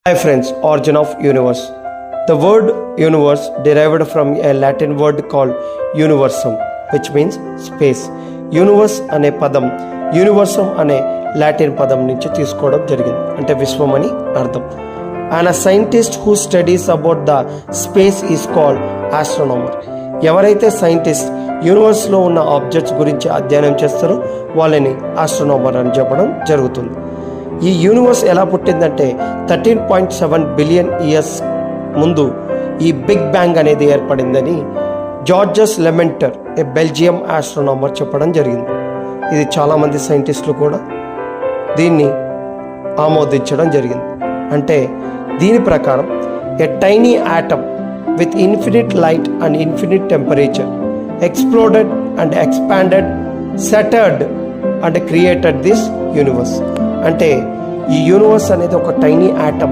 Hi friends, origin of universe. The word universe derived from a Latin word called universum, which means space. Universe అనే పదం యూనివర్సమ్ అనే Latin పదం నుంచి తీసుకోవడం జరిగింది, అంటే విశ్వం అని అర్థం. And a scientist who studies about the space is called astronomer. ఎవరైతే సైంటిస్ట్ యూనివర్స్లో ఉన్న ఆబ్జెక్ట్స్ గురించి అధ్యయనం చేస్తారో వాళ్ళని ఆస్ట్రోనామర్ అని చెప్పడం జరుగుతుంది. ఈ యూనివర్స్ ఎలా పుట్టిందంటే 13.7 బిలియన్ ఇయర్స్ ముందు ఈ బిగ్ బ్యాంగ్ అనేది ఏర్పడిందని జార్జస్ లెమెంటర్, ఏ బెల్జియం ఆస్ట్రోనామర్ చెప్పడం జరిగింది. ఇది చాలామంది సైంటిస్టులు కూడా దీన్ని ఆమోదించడం జరిగింది. అంటే దీని ప్రకారం a tiny atom with infinite light and infinite temperature exploded and expanded scattered and created this universe. అంటే ఈ యూనివర్స్ అనేది ఒక టైనీ ఆటమ్